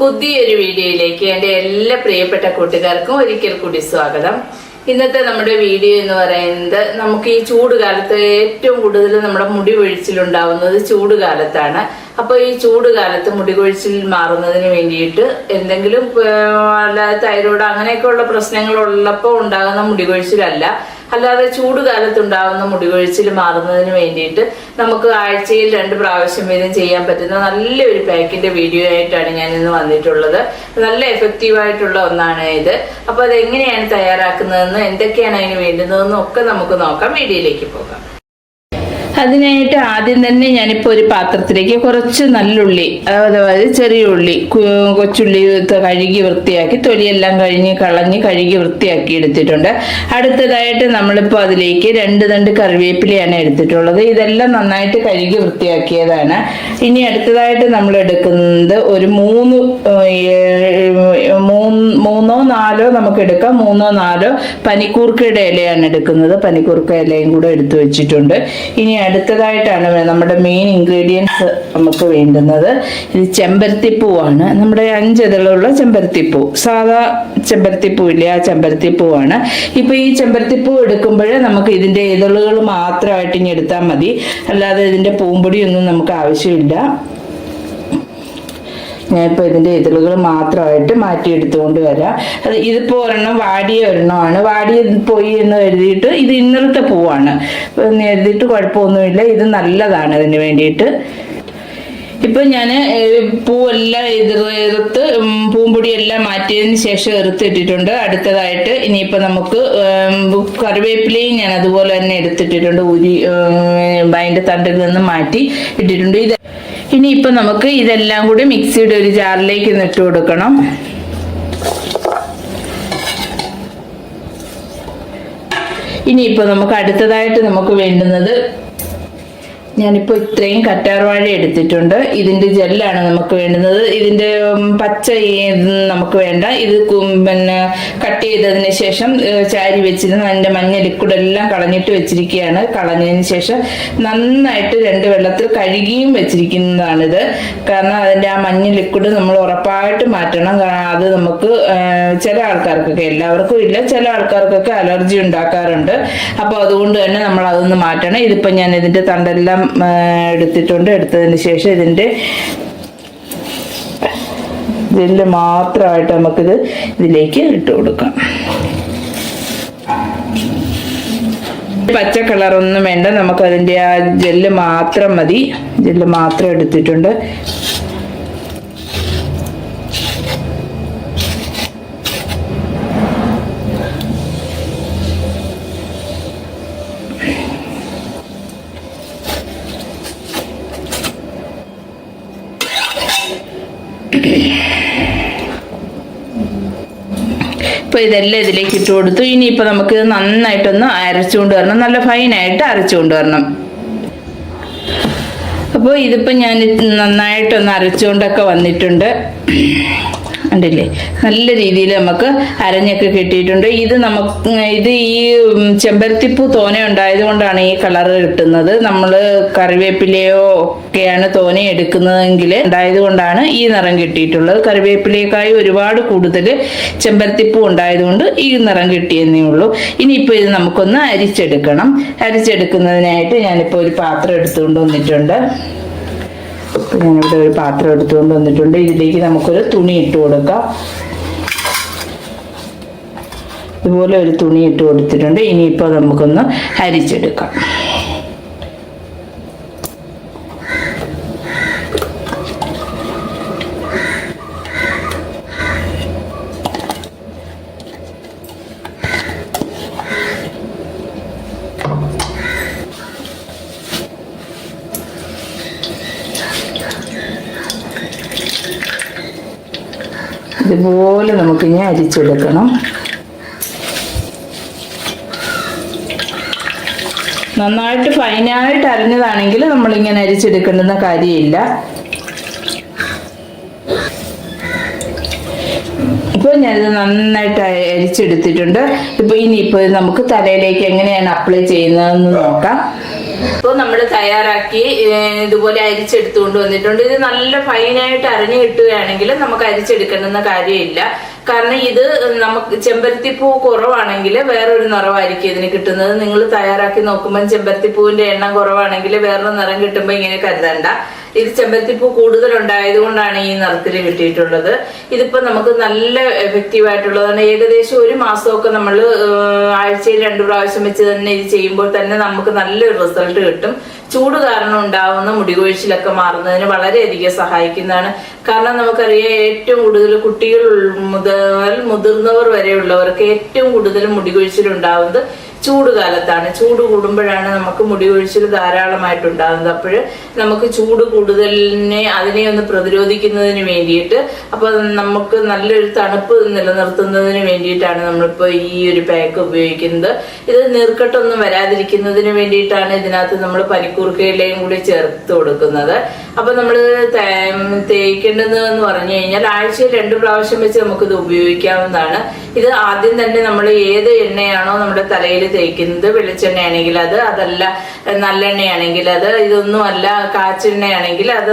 പുതിയൊരു വീഡിയോയിലേക്ക് എൻ്റെ എല്ലാ പ്രിയപ്പെട്ട കൂട്ടുകാർക്കും ഒരിക്കൽ കൂടി സ്വാഗതം. ഇന്നത്തെ നമ്മുടെ വീഡിയോ എന്ന് പറയുന്നത് നമുക്ക് ഈ ചൂടുകാലത്ത് ഏറ്റവും കൂടുതൽ നമ്മുടെ മുടി കൊഴിച്ചിലുണ്ടാവുന്നത് ചൂടുകാലത്താണ്. അപ്പോൾ ഈ ചൂടുകാലത്ത് മുടി കൊഴിച്ചിൽ മാറുന്നതിന് വേണ്ടിയിട്ട് എന്തെങ്കിലും തൈറോയ്ഡ് അങ്ങനെയൊക്കെയുള്ള പ്രശ്നങ്ങൾ ഉള്ളപ്പോൾ ഉണ്ടാകുന്ന മുടി കൊഴിച്ചിലല്ല, അല്ലാതെ ചൂടുകാലത്തുണ്ടാകുന്ന മുടി കൊഴിച്ചിൽ മാറുന്നതിന് വേണ്ടിയിട്ട് നമുക്ക് ആഴ്ചയിൽ 2 പ്രാവശ്യം വീതം ചെയ്യാൻ പറ്റുന്ന നല്ലൊരു പാക്കിന്റെ വീഡിയോ ആയിട്ടാണ് ഞാൻ ഇന്ന് വന്നിട്ടുള്ളത്. നല്ല എഫക്റ്റീവായിട്ടുള്ള ഒന്നാണ് ഇത്. അപ്പോൾ അതെങ്ങനെയാണ് തയ്യാറാക്കുന്നതെന്നും എന്തൊക്കെയാണ് അതിന് വേണ്ടുന്നതെന്നും ഒക്കെ നമുക്ക് നോക്കാം. വീഡിയോയിലേക്ക് പോകാം. അതിനായിട്ട് ആദ്യം തന്നെ ഞാനിപ്പോൾ ഒരു പാത്രത്തിലേക്ക് കുറച്ച് നല്ലുള്ളി, അതായത് ചെറിയ ഉള്ളി, കൊച്ചുള്ളി കഴുകി വൃത്തിയാക്കി തൊലിയെല്ലാം കളഞ്ഞ് കഴുകി വൃത്തിയാക്കി എടുത്തിട്ടുണ്ട്. അടുത്തതായിട്ട് നമ്മളിപ്പോൾ അതിലേക്ക് 2 തണ്ട് കറിവേപ്പിലയാണ് എടുത്തിട്ടുള്ളത്. ഇതെല്ലാം നന്നായിട്ട് കഴുകി വൃത്തിയാക്കിയതാണ്. ഇനി അടുത്തതായിട്ട് നമ്മൾ എടുക്കുന്നത് ഒരു 3 4 നമുക്ക് എടുക്കാം. 3 4 പനിക്കൂർക്കയുടെ ഇലയാണ് എടുക്കുന്നത്. പനിക്കൂർക്ക ഇലയും കൂടെ എടുത്തു വെച്ചിട്ടുണ്ട്. ഇനി അടുത്തതായിട്ടാണ് നമ്മുടെ മെയിൻ ഇൻഗ്രീഡിയൻസ് നമുക്ക് വേണ്ടുന്നത്. ഇത് ചെമ്പരത്തിപ്പൂവാണ്. നമ്മുടെ 5 ഇതളുള്ള ചെമ്പരത്തിപ്പൂ, സാധാ ചെമ്പരത്തിപ്പൂ ഇല്ലേ, ആ ചെമ്പരത്തിപ്പൂവാണ്. ഇപ്പൊ ഈ ചെമ്പരത്തിപ്പൂ എടുക്കുമ്പോൾ നമുക്ക് ഇതിന്റെ ഇതളുകൾ മാത്രമായിട്ട് ഇനി എടുത്താൽ മതി, അല്ലാതെ ഇതിന്റെ പൂമ്പൊടിയൊന്നും നമുക്ക് ആവശ്യമില്ല. ഞാനിപ്പോൾ ഇതിൻ്റെ ഇതളുകൾ മാത്രമായിട്ട് മാറ്റിയെടുത്തുകൊണ്ട് വരാം. ഇതിപ്പോൾ വാടിയ ഒരെണ്ണമാണ്. വാടി പോയി എന്ന് കരുതിയിട്ട് ഇത് ഇന്നലത്തെ പൂവാണ് എന്ന് കരുതിയിട്ട് കുഴപ്പമൊന്നുമില്ല. ഇത് നല്ലതാണ് അതിന് വേണ്ടിയിട്ട്. ഇപ്പൊ ഞാൻ പൂവെല്ലാം എതിർത്ത് പൂമ്പൊടിയെല്ലാം മാറ്റിയതിന് ശേഷം എറുത്തിട്ടിട്ടുണ്ട്. അടുത്തതായിട്ട് ഇനിയിപ്പോൾ നമുക്ക് കറിവേപ്പിലയും ഞാൻ അതുപോലെ തന്നെ എടുത്തിട്ടിട്ടുണ്ട്. അതിൻ്റെ തണ്ടിൽ നിന്ന് മാറ്റി ഇട്ടിട്ടുണ്ട്. ഇനിയിപ്പോൾ നമുക്ക് ഇതെല്ലാം കൂടി മിക്സിയുടെ ഒരു ജാറിലേക്ക് ഇട്ട് കൊടുക്കണം. ഇനിയിപ്പോൾ നമുക്ക് അടുത്തതായിട്ട് നമുക്ക് വേണ്ടുന്നത്, ഞാനിപ്പോൾ ഇത്രയും കറ്റാർവാഴ എടുത്തിട്ടുണ്ട്. ഇതിൻ്റെ ജെല്ലാണ് നമുക്ക് വേണ്ടുന്നത്. ഇതിൻ്റെ പച്ച നമുക്ക് വേണ്ട. ഇത് പിന്നെ കട്ട് ചെയ്തതിന് ശേഷം ചാരി വെച്ചിരുന്ന അതിൻ്റെ മഞ്ഞ ലിക്വിഡെല്ലാം കളഞ്ഞിട്ട് വെച്ചിരിക്കുകയാണ്. കളഞ്ഞതിന് ശേഷം നന്നായിട്ട് 2 വെള്ളത്തിൽ കഴുകിയും വെച്ചിരിക്കുന്നതാണിത്. കാരണം അതിൻ്റെ ആ മഞ്ഞ ലിക്വിഡ് നമ്മൾ ഉറപ്പായിട്ട് മാറ്റണം. അത് നമുക്ക് ചില ആൾക്കാർക്കൊക്കെ, എല്ലാവർക്കും ഇല്ല, ചില ആൾക്കാർക്കൊക്കെ അലർജി ഉണ്ടാക്കാറുണ്ട്. അപ്പോൾ അതുകൊണ്ട് തന്നെ നമ്മൾ അതൊന്ന് മാറ്റണം. ഇതിപ്പോൾ ഞാൻ ഇതിൻ്റെ തണ്ടെല്ലാം എടുത്തിട്ടുണ്ട്. എടുത്തതിന് ശേഷം ഇതിൻ്റെ ജെല്ല് മാത്രമായിട്ട് നമുക്കിത് ഇതിലേക്ക് ഇട്ട് കൊടുക്കാം. പച്ച കളറൊന്നും വേണ്ട, നമുക്കതിൻ്റെ ആ ജെല്ല് മാത്രം മതി. ജെല്ല് മാത്രം എടുത്തിട്ടുണ്ട്. ഇപ്പോൾ ഇതെല്ലാം ഇതിലേക്ക് ഇട്ട് കൊടുത്തു. ഇനിയിപ്പോൾ നമുക്ക് നന്നായിട്ടൊന്ന് അരച്ചുകൊണ്ട് വരണം. നല്ല ഫൈനായിട്ട് അരച്ചുകൊണ്ട് വരണം. അപ്പോൾ ഇതിപ്പോൾ ഞാൻ നന്നായിട്ടൊന്ന് അരച്ചുകൊണ്ടൊക്കെ വന്നിട്ടുണ്ട്. ഉണ്ടല്ലേ, നല്ല രീതിയിൽ നമുക്ക് അരഞ്ഞൊക്കെ കിട്ടിയിട്ടുണ്ട്. ഇത് ഈ ചെമ്പരത്തിപ്പൂ തോനെ ഉണ്ടായത് കൊണ്ടാണ് ഈ കളർ കിട്ടുന്നത്. നമ്മൾ കറിവേപ്പിലയോ ഒക്കെയാണ് തോനെ എടുക്കുന്നതെങ്കിൽ ഉണ്ടായത് കൊണ്ടാണ് ഈ നിറം കിട്ടിയിട്ടുള്ളത്. കറിവേപ്പിലയേക്കായി ഒരുപാട് കൂടുതൽ ചെമ്പരത്തിപ്പൂ ഉണ്ടായതുകൊണ്ട് ഈ നിറം കിട്ടിയെന്നേ ഉള്ളൂ. ഇനിയിപ്പോൾ ഇത് നമുക്കൊന്ന് അരിച്ചെടുക്കണം. അരിച്ചെടുക്കുന്നതിനായിട്ട് ഞാനിപ്പോൾ ഒരു പാത്രം എടുത്തുകൊണ്ട് വന്നിട്ടുണ്ട്. ഞാനിവിടെ ഒരു പാത്രം എടുത്തുകൊണ്ട് വന്നിട്ടുണ്ട്. ഇതിലേക്ക് നമുക്കൊരു തുണി ഇട്ട് കൊടുക്കാം. ഇതുപോലെ ഒരു തുണി ഇട്ട് കൊടുത്തിട്ടുണ്ട്. ഇനിയിപ്പോൾ നമുക്കൊന്ന് അരിച്ചെടുക്കാം. ഇതുപോലെ നമുക്കിനി അരിച്ചെടുക്കണം. നന്നായിട്ട് ഫൈനായിട്ട് അരിഞ്ഞതാണെങ്കിൽ നമ്മളിങ്ങനെ അരിച്ചെടുക്കേണ്ടുന്ന കാര്യമില്ല. ഇപ്പോൾ ഞാനിത് നന്നായിട്ട് അരിച്ചെടുത്തിട്ടുണ്ട്. ഇനിയിപ്പോൾ നമുക്ക് തലയിലേക്ക് എങ്ങനെയാണ് അപ്ലൈ ചെയ്യുന്നതെന്ന് നോക്കാം. അപ്പോൾ നമ്മൾ തയ്യാറാക്കി ഇതുപോലെ അരിച്ചെടുത്തുകൊണ്ട് വന്നിട്ടുണ്ട്. ഇത് നല്ല ഫൈനായിട്ട് അരഞ്ഞു കിട്ടുകയാണെങ്കിൽ നമുക്ക് അരിച്ചെടുക്കണമെന്ന കാര്യമില്ല. കാരണം ഇത് നമുക്ക് ചെമ്പരത്തിപ്പൂ കുറവാണെങ്കിൽ വേറൊരു നിറമായിരിക്കും ഇതിന് കിട്ടുന്നത്. നിങ്ങൾ തയ്യാറാക്കി നോക്കുമ്പോൾ ചെമ്പരത്തിപ്പൂവിന്റെ എണ്ണം കുറവാണെങ്കിൽ വേറൊരു നിറം കിട്ടുമ്പോൾ ഇങ്ങനെ കരുതണ്ട. ഇത് ചെമ്പരത്തിപ്പൂ കൂടുതൽ ഉണ്ടായതുകൊണ്ടാണ് ഈ നിറത്തിൽ കിട്ടിയിട്ടുള്ളത്. ഇതിപ്പോ നമുക്ക് നല്ല എഫക്റ്റീവ് ആയിട്ടുള്ളതാണ്. ഏകദേശം ഒരു മാസമൊക്കെ നമ്മൾ ആഴ്ചയിൽ 2 പ്രാവശ്യം വെച്ച് തന്നെ ഇത് ചെയ്യുമ്പോൾ തന്നെ നമുക്ക് നല്ലൊരു റിസൾട്ട് കിട്ടും. ചൂട് കാരണം ഉണ്ടാവുന്ന മുടികൊഴിച്ചിലൊക്കെ മാറുന്നതിന് വളരെയധികം സഹായിക്കുന്നതാണ്. കാരണം നമുക്കറിയാം, ഏറ്റവും കൂടുതൽ കുട്ടികൾ മുതൽ മുതിർന്നവർ വരെയുള്ളവർക്ക് ഏറ്റവും കൂടുതൽ മുടികൊഴിച്ചിൽ ഉണ്ടാവുന്നത് ചൂട് കാലത്താണ്. ചൂട് കൂടുമ്പോഴാണ് നമുക്ക് മുടികൊഴിച്ചിൽ ധാരാളമായിട്ടുണ്ടാകുന്നത്. അപ്പോൾ നമുക്ക് ചൂട് കൂടുതലിനെ അതിനെ ഒന്ന് പ്രതിരോധിക്കുന്നതിന് വേണ്ടിയിട്ട്, അപ്പൊ നമുക്ക് നല്ലൊരു തണുപ്പ് നിലനിർത്തുന്നതിന് വേണ്ടിയിട്ടാണ് നമ്മളിപ്പോൾ ഈ ഒരു പാക്ക് ഉപയോഗിക്കുന്നത്. ഇത് നീർക്കെട്ടൊന്നും വരാതിരിക്കുന്നതിന് വേണ്ടിയിട്ടാണ് ഇതിനകത്ത് നമ്മൾ പനിക്കൂർക്കയിലയും കൂടി ചേർത്ത് കൊടുക്കുന്നത്. അപ്പൊ നമ്മൾ തേക്കേണ്ടതെന്ന് പറഞ്ഞു കഴിഞ്ഞാൽ ആഴ്ചയിൽ 2 പ്രാവശ്യം വെച്ച് നമുക്കിത് ഉപയോഗിക്കാവുന്നതാണ്. ഇത് ആദ്യം തന്നെ നമ്മൾ ഏത് എണ്ണയാണോ നമ്മുടെ തലയിൽ തേക്കുന്നത്, വെളിച്ചെണ്ണയാണെങ്കിൽ അത്, അതല്ല നല്ലെണ്ണയാണെങ്കിൽ അത്, ഇതൊന്നുമല്ല കാച്ചെണ്ണയാണെങ്കിൽ അത്,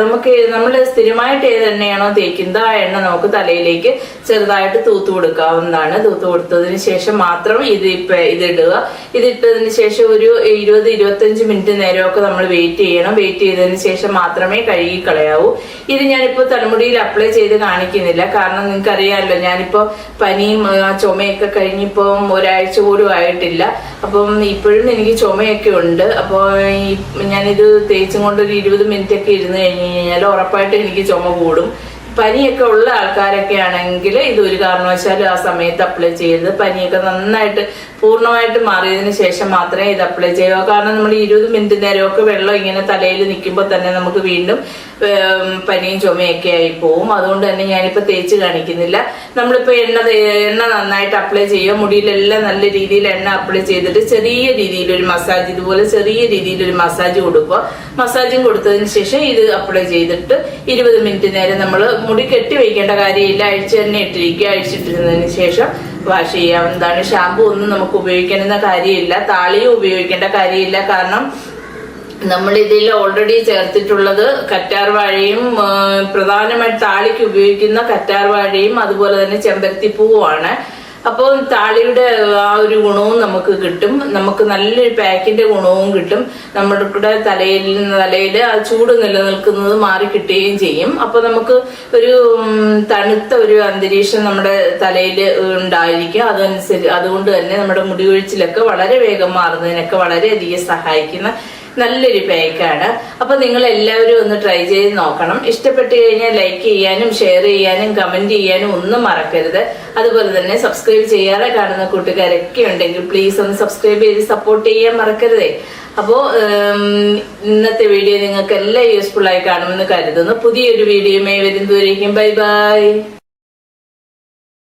നമ്മൾ സ്ഥിരമായിട്ട് ഏത് എണ്ണയാണോ തേക്കുന്നത് ആ എണ്ണ നമുക്ക് തലയിലേക്ക് ചെറുതായിട്ട് തൂത്ത് കൊടുക്കാവുന്നതാണ്. തൂത്ത് കൊടുത്തതിന് ശേഷം മാത്രം ഇതിടുക. ഇതിട്ടതിന് ശേഷം ഒരു 20-25 മിനിറ്റ് നേരമൊക്കെ നമ്മൾ വെയിറ്റ് ചെയ്യണം. വെയിറ്റ് ചെയ്തതിന് ശേഷം മാത്രമേ കഴുകി കളയാവൂ. ഇത് ഞാനിപ്പോൾ തലമുടിയിൽ അപ്ലൈ ചെയ്ത് കാണിക്കുന്നില്ല. കാരണം നിങ്ങൾക്കറിയാമല്ലോ, ഞാനിപ്പോ പനിയും ചുമയൊക്കെ കഴിഞ്ഞിപ്പോൾ ഒരാഴ്ച പോലും ആയിട്ടില്ല. അപ്പം ഇപ്പോഴും എനിക്ക് ചുമയൊക്കെ ഉണ്ട്. അപ്പോൾ ഞാനിത് തേച്ചും കൊണ്ട് ഒരു 20 മിനിറ്റ് ഒക്കെ ഇരുന്ന് കഴിഞ്ഞ് കഴിഞ്ഞാൽ ഉറപ്പായിട്ട് എനിക്ക് ചുമ കൂടും. പനിയൊക്കെ ഉള്ള ആൾക്കാരൊക്കെ ആണെങ്കിൽ ഇത് ഒരു കാരണവശാലും ആ സമയത്ത് അപ്ലൈ ചെയ്യരുത്. പനിയൊക്കെ നന്നായിട്ട് പൂർണ്ണമായിട്ട് മാറിയതിന് ശേഷം മാത്രമേ ഇത് അപ്ലൈ ചെയ്യുക. കാരണം നമ്മൾ 20 മിനിറ്റ് നേരമൊക്കെ വെള്ളം ഇങ്ങനെ തലയിൽ നിൽക്കുമ്പോൾ തന്നെ നമുക്ക് വീണ്ടും പനിയും ചുമയൊക്കെ ആയി പോവും. അതുകൊണ്ട് തന്നെ ഞാനിപ്പോ തേച്ച് കാണിക്കുന്നില്ല. നമ്മളിപ്പോ എണ്ണ നന്നായിട്ട് അപ്ലൈ ചെയ്യുക. മുടിയിലെല്ലാം നല്ല രീതിയിൽ എണ്ണ അപ്ലൈ ചെയ്തിട്ട് ചെറിയ രീതിയിലൊരു മസാജ്, ഇതുപോലെ ചെറിയ രീതിയിലൊരു മസാജ് കൊടുക്കുക. മസാജും കൊടുത്തതിന് ശേഷം ഇത് അപ്ലൈ ചെയ്തിട്ട് 20 മിനിറ്റ് നേരം നമ്മൾ മുടി കെട്ടി വയ്ക്കേണ്ട കാര്യമില്ല. അഴിച്ച് തന്നെ ഇട്ടിരിക്കുക. അഴിച്ചിട്ടിരുന്നതിന് ശേഷം വാഷ് ചെയ്യാവുന്നതാണ്. ഷാമ്പു ഒന്നും നമുക്ക് ഉപയോഗിക്കേണ്ട കാര്യമില്ല. താളിയും ഉപയോഗിക്കേണ്ട കാര്യമില്ല. കാരണം നമ്മൾ ഇതിൽ ഓൾറെഡി ചേർത്തിട്ടുള്ളത് കറ്റാർവാഴയും, പ്രധാനമായിട്ട് താളിക്ക് ഉപയോഗിക്കുന്ന കറ്റാർവാഴയും അതുപോലെ തന്നെ ചെമ്പരത്തിപ്പൂവുമാണ്. അപ്പോൾ താളിയുടെ ആ ഒരു ഗുണവും നമുക്ക് കിട്ടും. നമുക്ക് നല്ലൊരു പാക്കിന്റെ ഗുണവും കിട്ടും. നമ്മുടെ കൂടെ തലയിൽ ആ ചൂട് നിലനിൽക്കുന്നത് മാറി കിട്ടുകയും ചെയ്യും. അപ്പൊ നമുക്ക് ഒരു തണുത്ത ഒരു അന്തരീക്ഷം നമ്മുടെ തലയിൽ ഉണ്ടായിരിക്കും. അതുകൊണ്ട് തന്നെ നമ്മുടെ മുടികൊഴിച്ചിലൊക്കെ വളരെ വേഗം മാറുന്നതിനൊക്കെ വളരെയധികം സഹായിക്കുന്ന നല്ലൊരു പാക്കാണ്. അപ്പൊ നിങ്ങൾ എല്ലാവരും ഒന്ന് ട്രൈ ചെയ്ത് നോക്കണം. ഇഷ്ടപ്പെട്ടു കഴിഞ്ഞാൽ ലൈക്ക് ചെയ്യാനും ഷെയർ ചെയ്യാനും കമന്റ് ചെയ്യാനും ഒന്നും മറക്കരുത്. അതുപോലെ തന്നെ സബ്സ്ക്രൈബ് ചെയ്യാതെ കാണുന്ന കൂട്ടുകാരൊക്കെ ഉണ്ടെങ്കിൽ പ്ലീസ് ഒന്ന് സബ്സ്ക്രൈബ് ചെയ്ത് സപ്പോർട്ട് ചെയ്യാൻ മറക്കരുതേ. അപ്പോൾ ഇന്നത്തെ വീഡിയോ നിങ്ങൾക്ക് എല്ലാം യൂസ്ഫുൾ ആയി കാണുമെന്ന് കരുതുന്നു. പുതിയൊരു വീഡിയോയുമായി വരുന്നതുവരേക്കും ബൈ ബൈ.